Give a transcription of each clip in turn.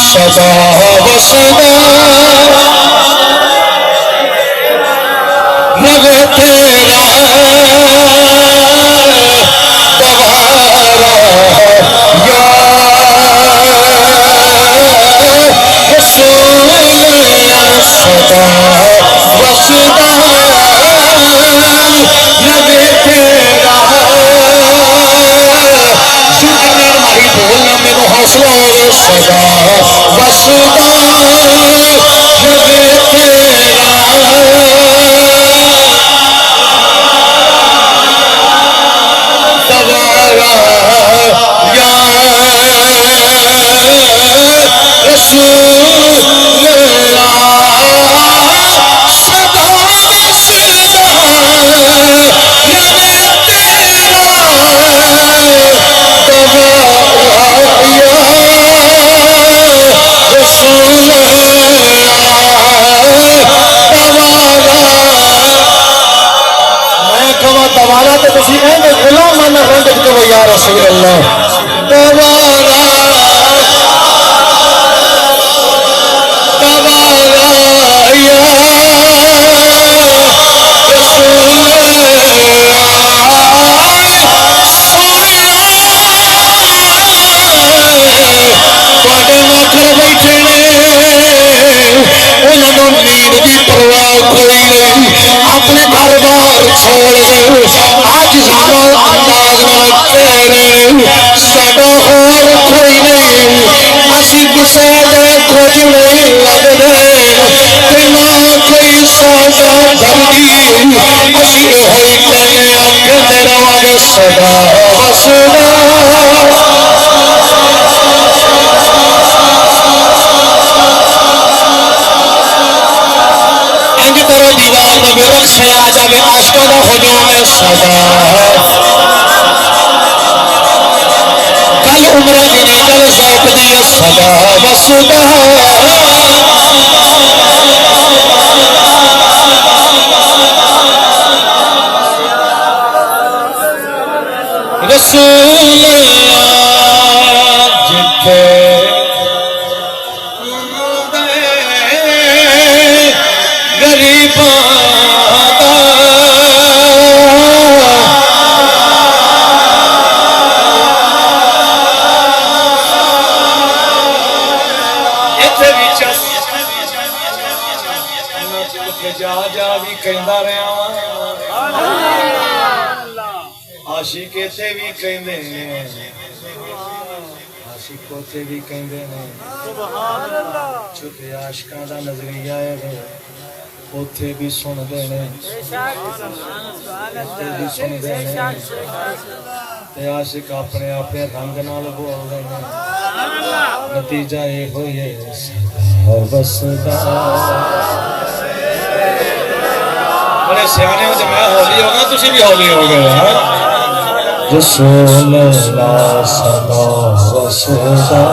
सदा वसदा रवे तेरा दवारा या रसूल सदा वसदा रवे तेरा मारी बोलना मेरे हौसला सदा वसदा रवे तेरा दवारा या रसूल सदा वसदा रवे दवारा तो तुसी कहंदे गुलाम मन रंग के वो या रसूल अल्लाह दवारा दवारा या रसूल ਤੁਹਾਡੇ ਨੌਕਰ ਬੈਠੇ ਨੇ ਉਹਨਾਂ ਨੂੰ ਨੀਂਦ ਦੀ ਪਰਵਾਹ ਕੋਈ ਨਹੀਂ अपने घर बार छोड़ दे आज सारा अंदाज नाल तेरे साडा होर कोई नहीं असी किसे दे कुछ नहीं लगदे ते ना कोई साडा दर्दी असी होई कहने आखदे रवांगे सदा वसदा तेरे दीवार में बेरख से आ जावे आशिकों का हुजूम में सदा कल उम्र की नींदल सौंप दिए सदा वसदा रसूल जिथे गरीबा जा जा भी कहंदा रहा आशिक इत्थे भी कहंदे ने आशिक उत्थे भी कहंदे ने सुभान अल्लाह छुपे आशिकां दा नजरिया है उत्थे भी सुनदे ने आशिक अपने अपने रंग नाल बोलदे ने नतीजा ये होई है वसदा बड़े सियाने हो मैं हौली हो गया तुसी भी हौली हो गए रसूल अल्लाह सदा वसदा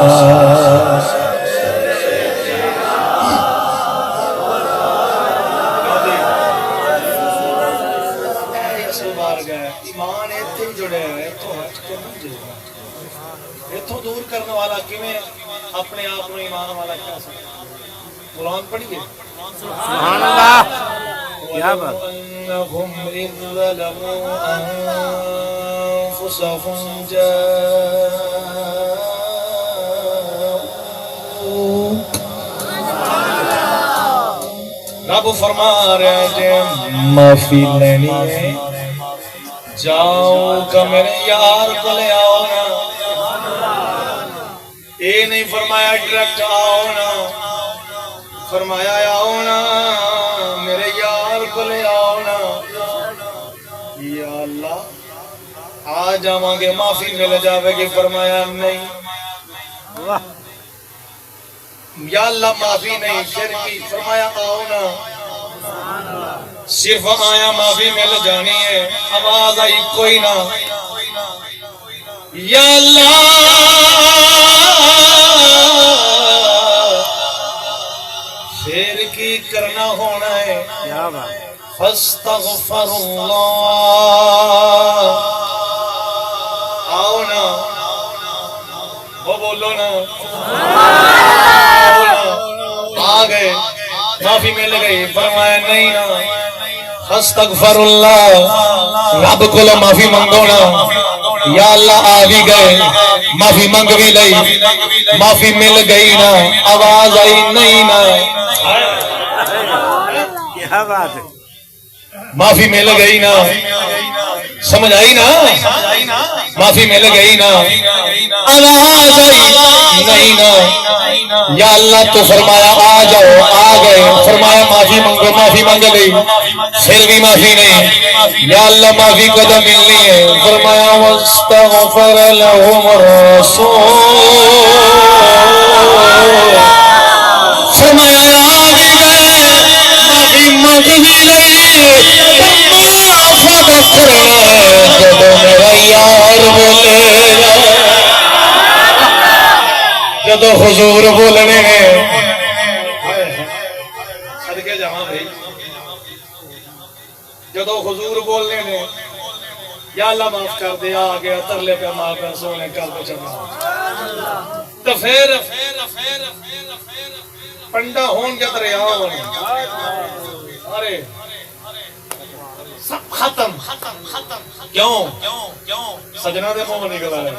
ईमान इत्थे ही जुड़े है इत्थों दूर करने वाला किवें अपने आप को ईमान वाला कह सकता कुरान पढ़िए सुभान अल्लाह क्या बात अन्नहुम इज़ ज़लमू अनफुसहुम रब फरमा रहे हैं माफी लेनी है जाओ का मेरे यार को ले आओ ना ये नहीं फरमाया डायरेक्ट आओ ना फरमाया आओ ना मेरे यार को ले आओ ना या अल्लाह आ जावांगे माफी मिल जाएगी फरमाया नहीं या अल्लाह माफी नहीं फिर भी फरमाया आओ ना सिर्फ आया माफी मिल जानी है आवाज आई कोई ना या अल्लाह फिर की करना होना है क्या बात फस्तगफिरुल्लाह आओ ना वो बोलो ना माफी मिल गई, फरमाया नहीं ना अस्तगफिरुल्लाह, रब को माफी मंगो ना, या अल्लाह आ भी गए, माफी मंग भी लई, माफी मिल गई ना, आवाज आई नहीं ना, क्या बात है, माफी मिल गई ना, समझ आई ना, माफी मिल गई ना, आवाज आई नहीं ना, या अल्लाह तो फरमाया आ जाओ, आ गए, फरमाया माफी मंगो, माफी मांग गई, फिर भी माफी नहीं, या अल्लाह माफी कदम मिलनी है, फरमाया वस्तगफर लहुम रसूल, फरमाया आ भी गए, माफी मांग भी लई, जब मेरा यार बोले, जब हुजूर बोलने सदके जावां भाई, जब हुजूर बोलने ने या अल्लाह माफ कर दे, आ गया तरले पे मार कर सोने कर दे चला, तो फिर पंडा होन के दरिया होने, अरे सब खत्म, क्यों सजना दे मुंह निकला है,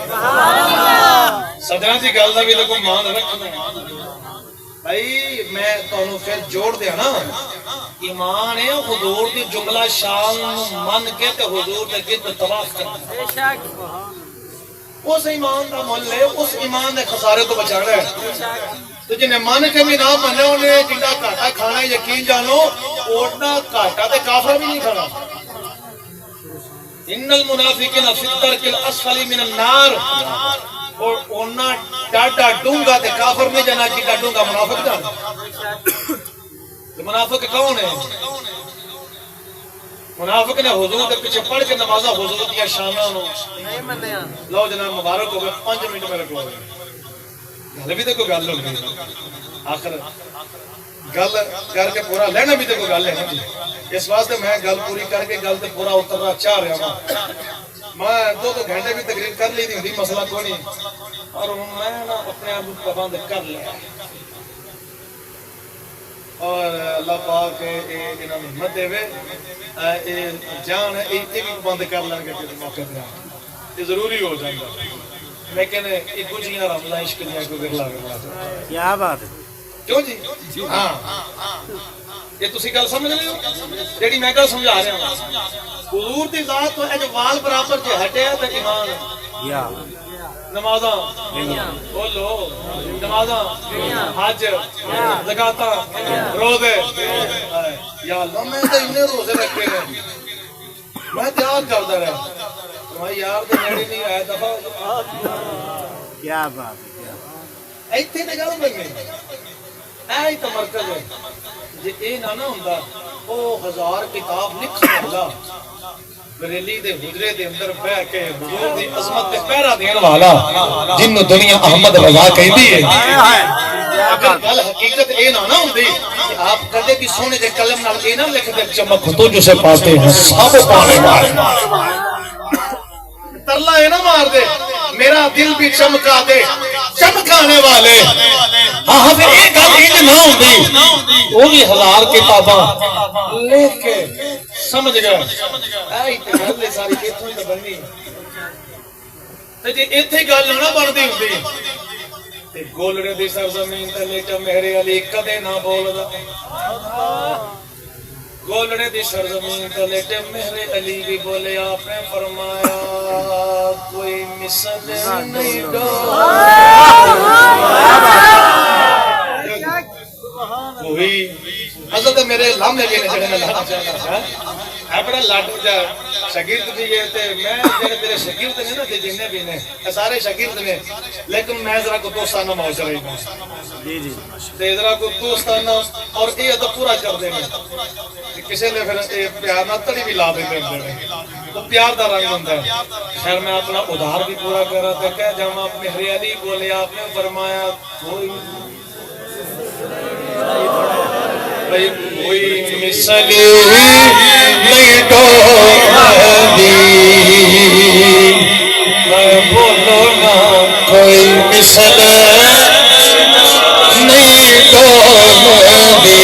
सजना की गल का भी तो मान रखना भाई। मैं तुहानू फिर जोड़ दिया ना, ईमान है हुजूर दी जुमला शान मन के ते हुजूर दे गिरद तवाफ करना, उस ईमान का मुल है, उस ईमान दे खसारे तो बचाना है। तो जिन्हें मन के भी ना मने उन्हें जिंदा घाटा खाना, यकीन जानो ओढ़ना घाटा ते काफर भी नहीं खाना। इन्नल मुनाफिकीन फी दरकिल अस्फली मिनन नार, और ओना डाडा डूंगा ते काफर में जाना, जिदा डूंगा मुनाफिक जाना। तो मुनाफिक कौन है? मुनाफिक ने हुजूर के पीछे पढ़ के नमाज़ा हुजूर दी शानां नु नहीं मन्निया। लो जनाब मुबारक हो गए, 5 मिनट मेरे को गल भी तो कोई गल होगी, आखिर गल करके पूरा लेना भी तो कोई गल है ना जी। इस वास्ते मैं गल पूरी करके गल ते पूरा उतरना चाह रहा हूं। मैं 2 घंटे भी तकरीर कर ली थी, मसला कोई नहीं, और मैं ना अपने आप को पाबंद कर लिया, और अल्लाह पाक इन्हां नूं हिम्मत देवे, जान ये भी बंद कर लेंगे मौके पे, ये जरूरी हो जाएगा। लेकिन ये कुछ रमजा इश्क दिया को गिरला क्या बात है, क्यों जी? हाँ ये तुसी गल समझ रहे हो जेडी मैं गल समझा रहा हूं। हुजूर दी जात तो अज वाल बराबर जे हटे ते ईमान या नमाज़ां बोलो, नमाज़ां हज ज़कातां रोज़े, या अल्लाह मैं तो इन्ने रोज़े रखे ने, मैं त्याग करदा रहा, मैं यार दे नेड़े नहीं आया दफा। क्या बात है, क्या इत्थे ते गल बननी ऐ तो मरकज है। जे ए ना हुंदा ओ 1000 किताब लिखण वाला बरेली दे हुजरे दे अंदर बैठ के हुजूर दी अज़मत ते पहरा देण वाला, जिन्नु दुनिया अहमद रज़ा कहदी है, अगर गल हकीकत ए ना हुंदी कि आप कदे भी सोने दे कलम नाल ए ना लिखदे चमक तुझ से पाते हैं सब पाने वाले, तरला ए ना मार दे मेरा दिल भी चमका दे चमकाने वाले। हाँ फिर एक गल इंज ना होंदी, वो भी 1000 किताबां लिख के समझ गए, ऐ ते गल सारी किथों ही बननी। ते जे इत्थे गल ना बनदी हुंदी ते गोलड़े दी सरजमीन ते लेटा मेहरे अली कदे ना बोलदा, गोलड़े दी सरजमीन ते लेटे मेहरे अली भी बोले, आपने फरमाया कोई मिसल नहीं दो कोई असल तो मेरे लामे भी ने जड़े मैं लाना चाहता है बड़ा लाडू जा शागिर्द भी है ते मैं जेड़े मेरे शागिर्द ने ना ते जिन्ने भी ने सारे शागिर्द ने, लेकिन मैं जरा को दोस्ताना मौजूद रही जी जी ते जरा को दोस्ताना और ये अदब पूरा कर देने किसी ने फिर प्यार ना तड़ी भी ला देते हैं, तो प्यार का रंग होता है। खैर मैं अपना उधार भी पूरा करा तो क्या जामा अपने हरियाली बोले, आपने फरमाया कोई मिसली नहीं ढोंदी, मैं बोलो ना कोई मिसल नहीं ढोंदी,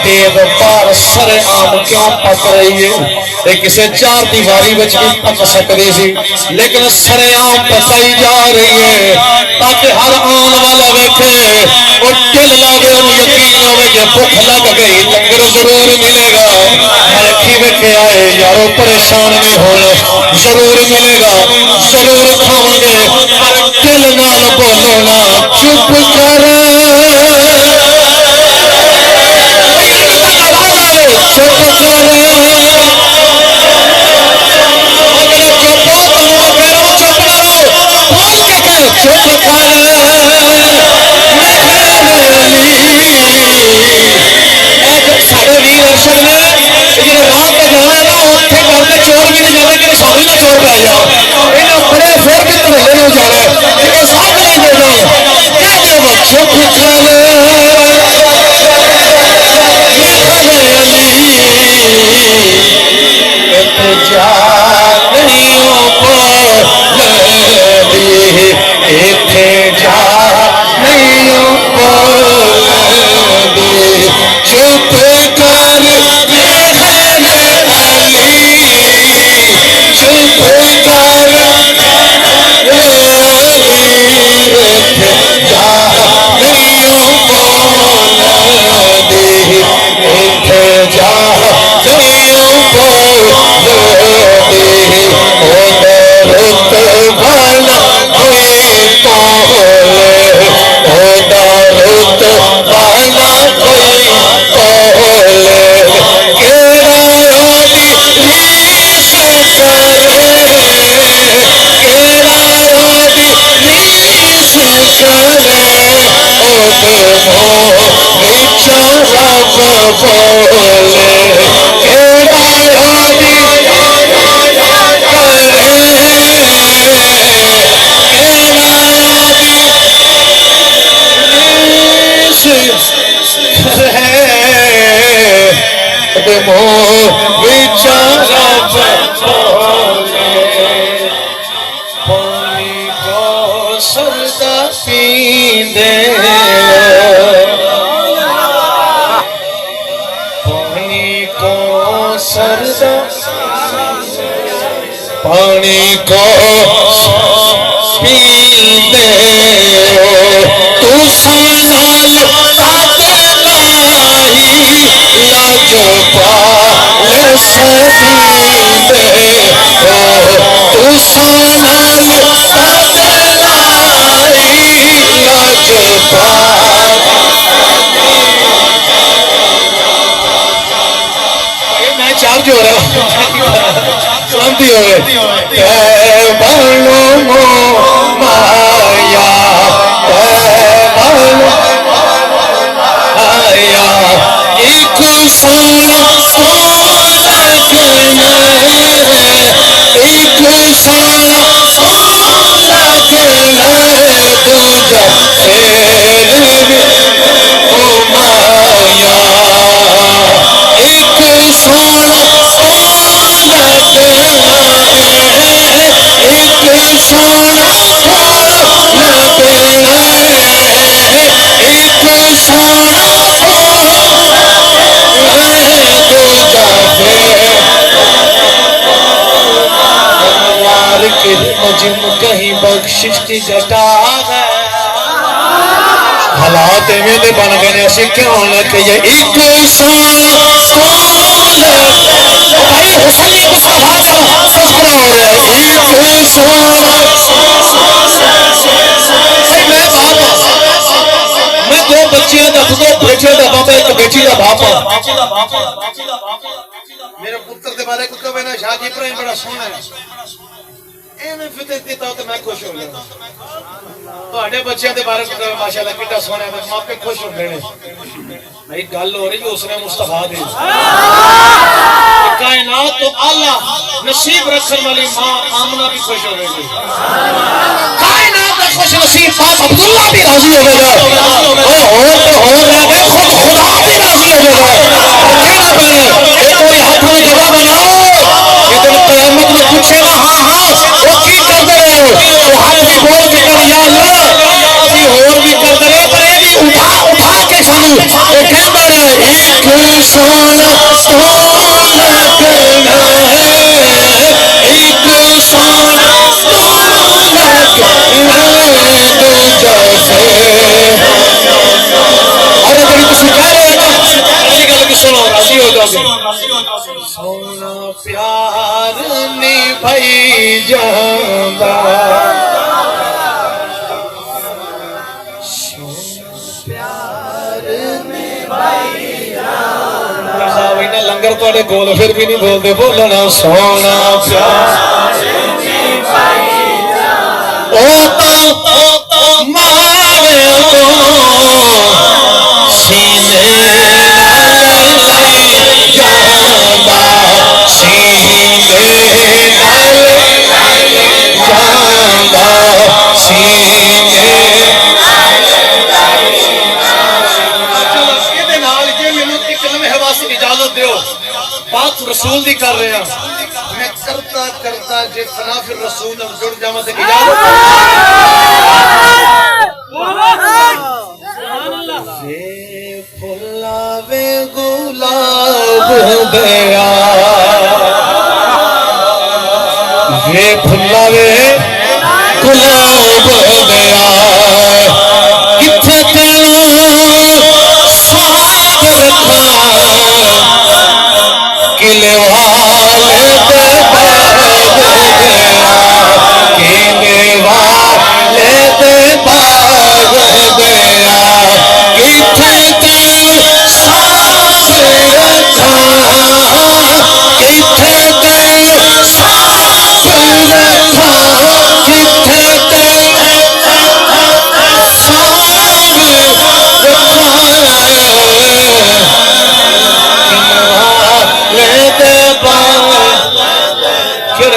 तेज पार सरे आम क्यों पक रही है? ये किसी चार दीवारी में भी पक सकती सी, लेकिन सरे आम पकाई जा रही है ताकि हर आने वाला वेखे और दिल लागे यकीन होवे कि भुख लग गई लंगर जरूर मिलेगा। अखी वेखे आए यारों परेशान नहीं होना, जरूर मिलेगा, जरूर खाओगे, पर दिल नाल बोलो ना, चुप कर पानी को पींदे तू साल लाजो पाल सदीदे तू साल लाजो मैं चार्ज हो रहा हूँ शांति हो माया माया एक सोना एक सोना दूजा फेर ओ माया एक सोना मुझम कहीं बख्शिश की घटा है हालात में दे बन गए ऐसे क्यों ना कि ये एक सोना भाई हुसैन मुस्तफा का तस्करा हो रहा है एक सोना मैं दो बच्चियां दा दो बेटे दा बाप एक बेटी दा बाप मेरे पुत्र दे बारे कुत्ते मैंने शादी इब्राहिम बड़ा सोना है एवें फितर देता तो मैं खुश हो गया ਤੁਹਾਡੇ ਬੱਚਿਆਂ ਦੇ ਬਾਰੇ ਕੁੱਤੇ ਮਾਸ਼ਾਅੱਲਾ ਕਿੱਡਾ ਸੋਹਣਾ ਹੈ ਮਾਪੇ ਖੁਸ਼ ਹੁੰਦੇ ਨੇ भाई गल हो रही उसने मुस्तफा दे कायनात तो आला नसीब रखने वाली मां आमना भी खुश होगी कायनात का खुश नसीब पाक अब्दुल्ला भी राजी होगा ओ हो रहा है खुद खुदा भी राजी होगा कहना पड़े एक कोई हाथ में जगह बनाओ इधर क़यामत में पूछेगा हां हां वो की करते रहे हो वो हाथ भी बोल के कर या अल्लाह अभी और भी करते रहे पर ये भी उठा के सानू वो कह बड़े एक सोना सोना करना है, एक सोना सोना करना है दूजा से। और बड़ी कुछ कह रहे हैं ना, ऐसी गल की सुनो, राजी हो जाओगे। सोना प्यार निभाई जांदा, लंगर थोड़े कोल फिर भी नहीं बोलते, बोलना सोना प्यार ओ तो मारे तो सीने जांदा, सीने जांदा, सीने इजाजत दो, बात रसूल दी कर रहे हैं, मैं करता करता जे फना फिर रसूल अब जुड़ जावा तो इजाजत वे फुलावे गुलाब दया, वे फुलावे गुलाब दया, किथे तेनू स्वाद रखा किले वाले दे बाग गया, किले वाले दे बाग गया, किथे तेनू साथ रखा, किथे तेनू साथ रखा, किथे तेनू साथ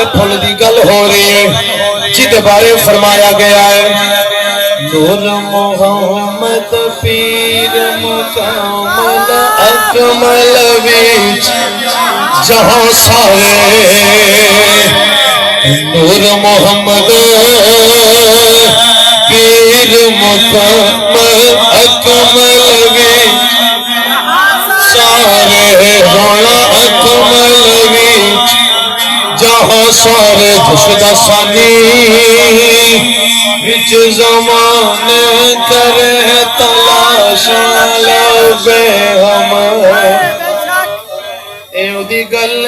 फुल की गल हो रही है जिद बारे फरमाया गया है, नूर मोहम्मद पीर मुकम्मल अकमल विच जहां सारे, नूर मोहम्मद पीर मुकम्मल अकमल विच सारे, रोना अकमल विच जहां सारे, खुशदा सानी विच ज़माने करे तलाश लबे हम, एदी गल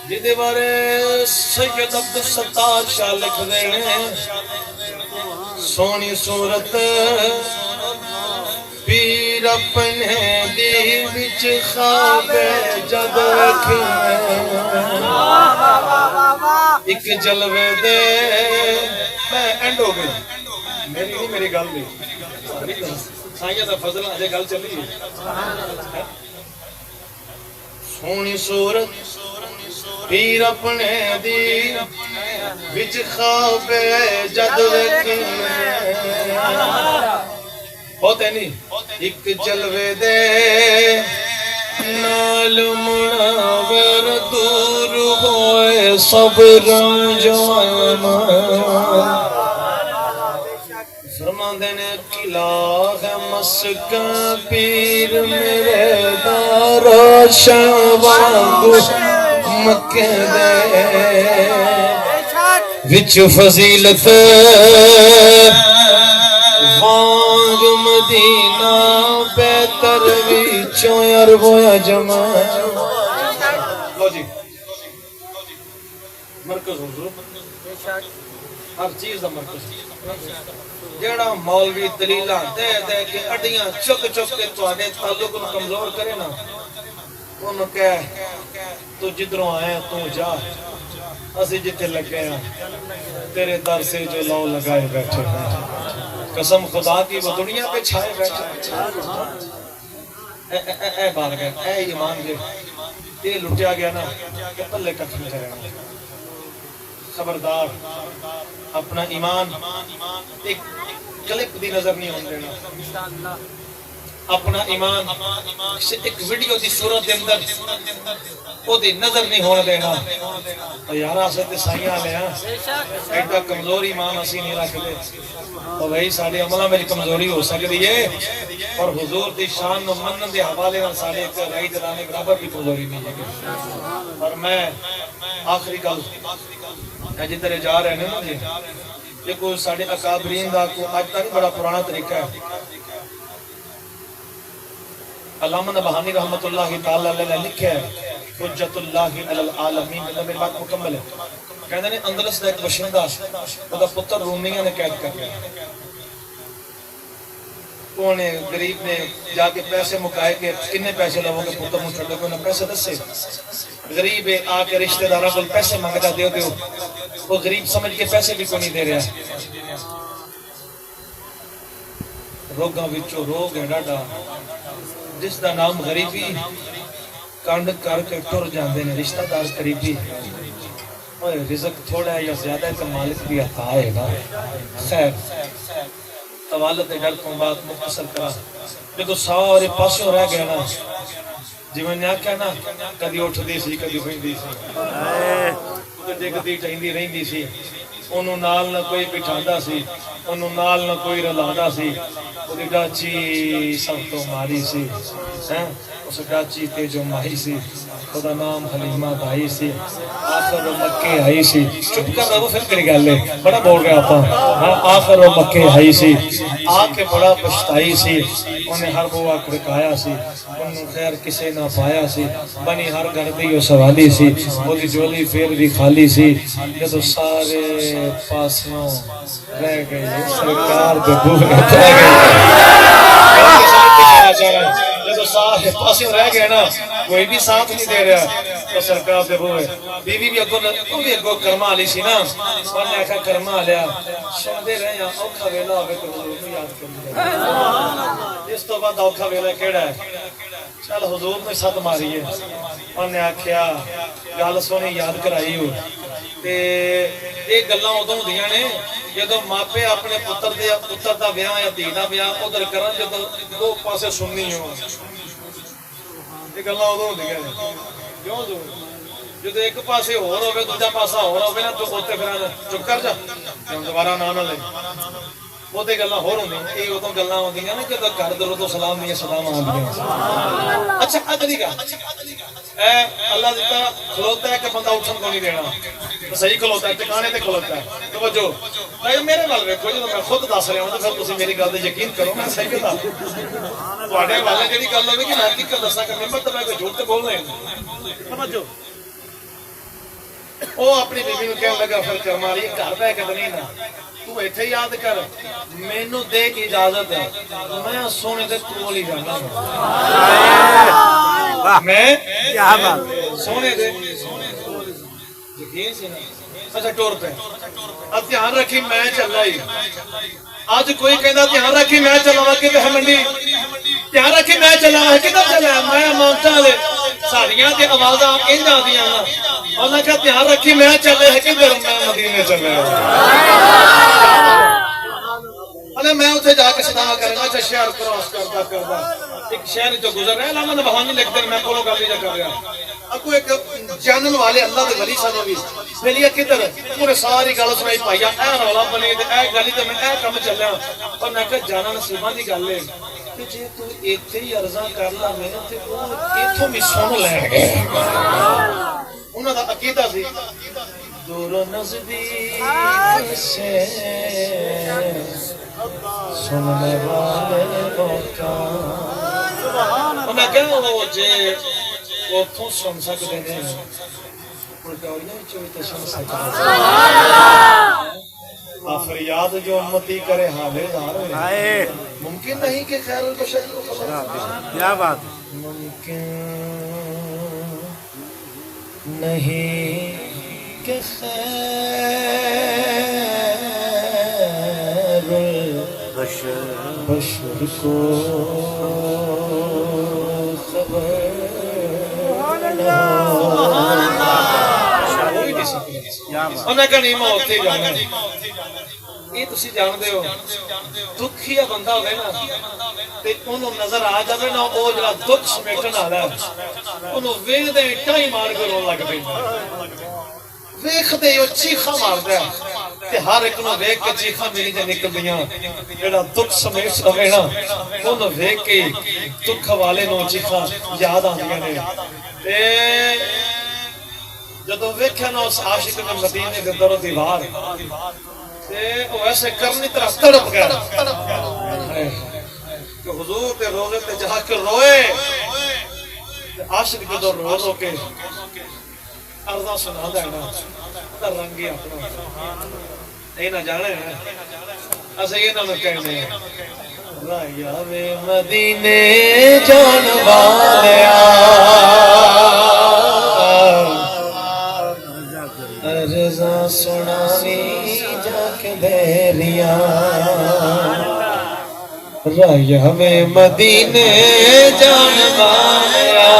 जिदे बारे सैयद अब्दुल सत्तार शाह लिख देने, सोनी सूरत पीर अपने दिल विच खाबे जद एक जलवे दे, मैं एंड हो गई, मेरी नहीं मेरी गल नहीं, साइया दा फजल अजे गल चली है। सोनी सूरत पीर अपने दिल विच खाबे जद होते नहीं, एक जलवे दे नाल मुनावर दूर होए सब रंजवान, फरमांदे ने किला है मस्का पीर मेरे दारो शवांगु मक्के दे विच फजीलत वांग मदीना बेहतर विचों अरबोया जमा। लो जी मरकज हुजूर हर चीज का मरकज, जेड़ा मौलवी दलीला दे दे के अड्डियां चुक चुक के तुहाडे ताल्लुक नूं कमजोर करे ना, उन्होंने कह तू जिधरों आया तू जा, असी जिथे लगे हैं तेरे दर से जो लौ लगाए बैठे, कसम खुदा की वो दुनिया पे छाए बैठे। ए बात है, ए ईमान जे ये लुटिया गया ना कि पल्ले कख नहीं रहेगा। खबरदार अपना ईमान एक क्लिप दी नजर नहीं होने देना। अपना ईमान एक वीडियो की सूरत के अंदर ओदी नजर नहीं होने देना। और यार असें ते साइयां ले एडा कमजोर ईमान असी नहीं रखते। और भाई साडे अमलों में कमजोरी हो सकती है, और हुजूर दी शान नु मनन दे हवाले नाल साडे एक राई दराने बराबर भी कमजोरी नहीं है। और मैं आखिरी गल जिधर जा रहे हैं ना जी, ये कोई साडे अकाबरीन दा को आज तक बड़ा पुराना तरीका है। अल्लामा नबहानी रहमतुल्लाहि तआला अलैहि लिखा है हुज्जतुल्लाहि अलल आलमीन। मेरी बात मुकम्मल है। कहते हैं अंदलस का एक बशिंदा उसका पुत्र रूमिया ने कैद कर लिया। उन्होंने गरीब ने जाके पैसे मुकाए के किन्ने पैसे लवोगे पुत्र को छोड़ो को पैसे दसे। गरीब है आके रिश्तेदारों को पैसे मांगता दो दो, वो गरीब समझ के पैसे भी को नहीं दे रहा। रोगां विचों रोग है डाडा जिसका नाम गरीबी कंड करके टुर जाते हैं रिश्तेदार करीबी। और रिज़्क थोड़ा है या ज्यादा है तो मालिक भी अता है ना। खैर तवालत के डर को बात मुख्तसर करा जो सारे पासों रह गया ना, जिवें ने आख्या ना कभी उठती सी कभी बहिंदी सी डिगदी टहंदी रहिंदी सी। ओनू नाल ना कोई बिठांदा सी, ओनू नाल ना कोई रलांदा सी। ओदी डाची सब तो मारी सी हैं, उस डाची ते जो माही सी ओदा नाम हलीमा भाई सी। आखिर वो मक्के आई सी। चुप कर रहो फिर तेरी गल है, बड़ा बोल गया आपा। हां आखिर वो मक्के आई सी, आके बड़ा पछताई सी। उन्हें हर बुआ खड़काया सी, उन्हें खैर किसे ना पाया सी। बनी हर घर दी ओ सवाली सी, ओदी झोली फिर भी खाली सी। जब सारे पासों रह गए सरकार दे बूहे रह गए। जो सारे पासे रह गए ना कोई भी साथ नहीं दे रहा तो सरकार दे बूहे। बीवी भी अगो कर्मा वाली सी ना, उन्हें आखा कर्मा लिया सुनते रहे औखा वेला होवे तो हुजूर को याद करिए। इस तो बाद औखा वेला केड़ा है, चल हुजूर ने सद मारी है। उन्हें आख्या गल सोनी याद कराई हो ते ये गल्लां उदों होंदियां ने जदों मापे अपने पुत्र दा ब्याह या धी दा ब्याह उधर करन जदों दो पासे सुननी हो। ये गल्लां उदों होंदियां ने क्यों जो जदों एक पासे होर होवे दूजा पासा होर होवे ना तो उत्ते फिर चुप कर जा दोबारा ना ले ਉਹਦੇ ਗੱਲਾਂ ਹੋਰ ਹੁੰਦੀਆਂ। ਇਹ ਉਦੋਂ ਗੱਲਾਂ ਆਉਂਦੀਆਂ ਨੇ ਜਦੋਂ ਘਰ ਦੇ ਤੋਂ ਸਲਾਮ ਦੀਆਂ ਸਲਾਮਾਂ ਆਉਂਦੀਆਂ। ਅੱਛਾ ਅਗਲੀ ਗੱਲ ਐ ਅੱਲਾਹ ਦਿੱਤਾ ਖਲੋਤਾ ਹੈ ਕਿ ਬੰਦਾ ਉੱਠਣ को नहीं देना सही ਖਲੋਤਾ ਹੈ ਟਿਕਾਣੇ ਤੇ ਖਲੋਤਾ ਹੈ। ਤਵੱਜੋ ਭਾਈ ਮੇਰੇ ਵੱਲ ਵੇਖੋ ਜਦੋਂ ਮੈਂ ਖੁਦ ਦੱਸ ਰਿਹਾ ਹਾਂ ਤਾਂ ਫਿਰ ਤੁਸੀਂ ਮੇਰੀ ਗੱਲ ਤੇ ਯਕੀਨ ਕਰੋ ਮੈਂ ਸਹੀ ਕਹਿੰਦਾ। ਤੁਹਾਡੇ ਵੱਲ ਜਿਹੜੀ ਗੱਲ ਹੋਵੇ ਕਿ ਮੈਂ ਹਕੀਕਤ ਦੱਸਾਂ ਕਿ ਮੈਂ ਤਾਂ ਕੋਈ ਝੂਠ ਤੇ ਬੋਲ ਨਹੀਂ। ਤਵੱਜੋ ਉਹ ਆਪਣੀ ਬੀਬੀ ਨੂੰ ਕਹਿਣ ਲੱਗਾ ਫਿਰ ਕਰ ਮਾਰੀ ਘਰ ਬੈ ਕੇ ਨਹੀਂ ਨਾ तू इत्थे याद कर मैनू दे इजाजत है मैं सोने दे कोल ही जाना मैं क्या बात सोने दे यकीन से ना। अच्छा टोर पे अब ध्यान रखी मैं चला ही आज कोई कहता ध्यान रखी मैं चला कि मंडी ध्यान रखी मैं चला किधर चला मैं मानता ले सारियां दी आवाज़ां इंज आंदियां ना उन्हें कहा ध्यान रखी मैं चले है किधर मैं मदीने चले। अरे मैं उसे जाके सलाम करूंगा। अच्छा शहर क्रॉस करता एक शहर जो गुजर रहा है लामा नबहानी लिख कर मैं कोलो गल नहीं कर रहा। अगो एक जानन वाले अल्लाह दे वली सानू भी मिलिया किधर पूरे सारी गल सुनाई पाईया ए रौला बने ते ए गली ते मैं ए काम चलया। और मैं कहा जाना नसीबां दी गल है कि जे तू इत्थे ही अर्जा कर ला मैनू ते ओ इथों भी सुन लैणगे। उन्हां दा अकीदा सी दूर नजदीक से सुनने वाले मौका उन्हें क्या वो जे वो तो सुन सकते हैं पुरकारियां चोरी तो सुन सकते हैं। फरियाद जो उम्मती करे हालेदार है मुमकिन नहीं कि खैर बशर को क्या बात मुमकिन नहीं कि खैर बशर को उन्हें कहीं मैं उत्थे जाना ये तुसी जानते हो दुखी बंदा होवे ना ते उन्होंने नजर आ जाए ना वो जरा दुख समेटन वाला उन्होंने वेखदे टाई मार के रोन लग पैंदा वेखदे वो चीखा मारदा ते हर एक नु वेख के चीखा मेरी जे निकलदियां जेड़ा दुख समेट सके ना उन्होंने वेख के दुख वाले नु चीखा याद आंदियां ने ते जदों वेख्या ना उस आशिक ने मदीने दे दरो दीवार ते वो ऐसे करनी तरह तड़प गया कि हुजूर के रोज़े ते जाके रोए आशिक जदों रो रो के अर्ज़ा सुनादा है ना तां रंगी अपना ये ना जाने असे ये ना कहने राया वे मदीने जान वालिया अर्ज़ा सुनावी जाके देरिया राया में मदीने जान वालिया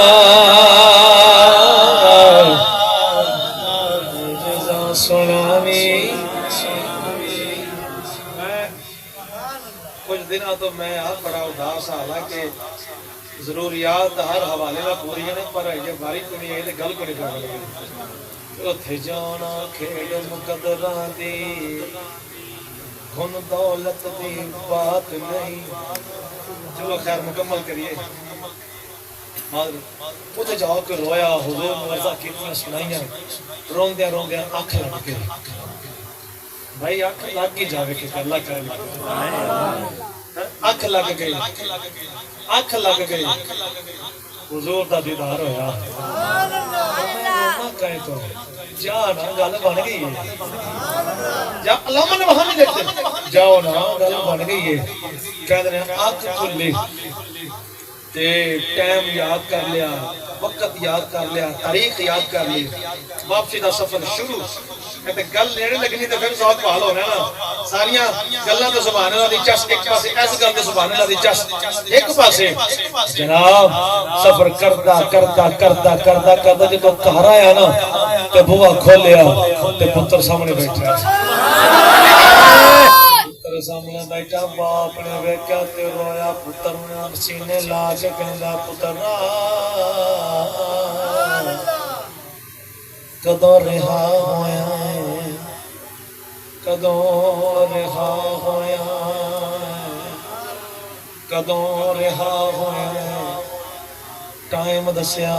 अर्ज़ा सुनावी कुछ दिन तो मैं आप बड़ा उदास हालांकि जरूरियात हर हवाले में पूरी ने पर ये बारी को नहीं है गल को नहीं कर उथे जाना खेड मुकदरां दी धन दौलत दी बात नहीं चलो खैर मुकम्मल करिए उथे जाओ के रोया हुजूर मर्ज़ा कितनी सुनाइयां रोंदे रोंदे आंख लग गई भाई आंख लग ही जावे कि अल्लाह करे आंख लग गई आंख लग गई हुजूर दा दीदार होया कहे तो जा ना गल बन गई है जा अल्लाह ने वहां नहीं देखते जाओ ना गल बन गई है कह रहे हैं आंख खुली ते टाइम याद कर लिया वक्त याद कर लिया तारीख याद कर ली वापसी का सफर शुरू ते गल नेड़े लगनी तो फिर सौत बहाल होना ना सारियां गल्लां तो सुभान अल्लाह दी चस एक पासे इस गल ते सुभान अल्लाह दी चस एक पासे जनाब सफर करदा करदा करदा करदा करदा जदों घर आया ना ते बुआ खोलिया ते पुत्र सामने बैठा पुत्र सामने बैठा बाप ने वेख्या ते रोया पुत्र ने सीने ला के कहंदा पुत्र कदों रिहा होया कदों रिहा होया कदों रिहा होया टाइम दसिया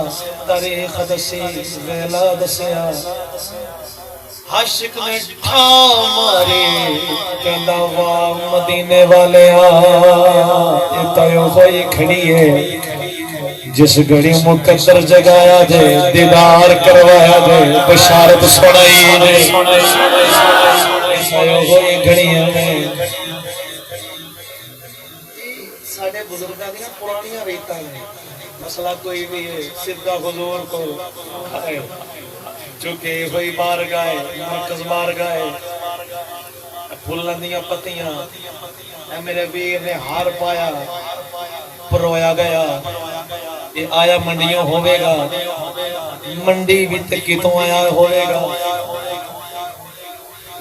तारीख दसी वेला दसिया आशिक ने ठा मारी कहंदा वाह मदीने वाले ये तो होई खड़ी है जिस घड़ी मुकद्दर जगाया दे दीदार करवाया दे बशारत सुनाई दे होई घड़ियां ने साडे बुजुर्गां दी पुरानियां रीतां ने मसला कोई भी है सीधा हुजूर को चुके हुई बार गाए मरकज बार गाए फुल्लां दियां पत्तियां मेरे वीर ने हार पाया परोया गया ये आया मंडियों होवेगा मंडी भी कितों आया होवेगा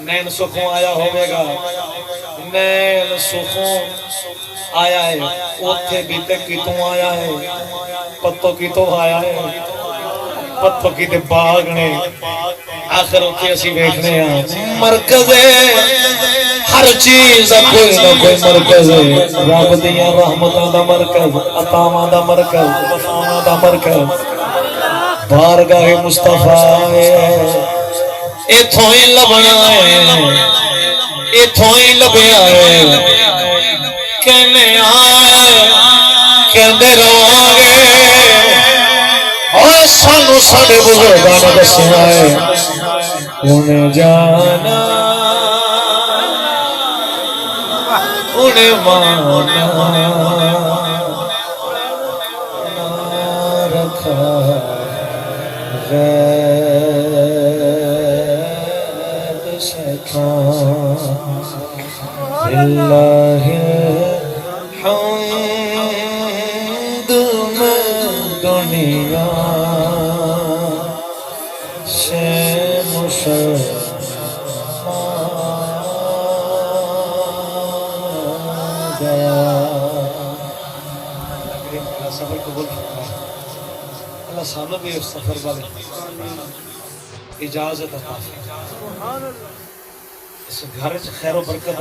नैन सुखों आया होवेगा नैन सुखों आया है उथे भी कितों आया है पत्तों कितों आया है पत्तों की ते बाग ने आखिर उथे असी देखने हैं मरकज हर चीज कोई ना कोई मरकज है रब दियां रहमतां दा मरकज अतावां दा मरकज वफावां दा मरकज बारगाह मुस्तफा है इथों ही लभना है इथों ही लभया है कहने आए कहंदे रवांगे और सानू साडे बुजुर्गां ने दस्सिया है उन्हें जाना उन्हें माना रखा गैब सखा लिल्लाहि हम्द में दुनिया से अल्लाह सफर कबूल फरमाए। अल्लाह सानू भी उस सफर वाले इजाजत अता फरमाए। इस घर च खैर बरकत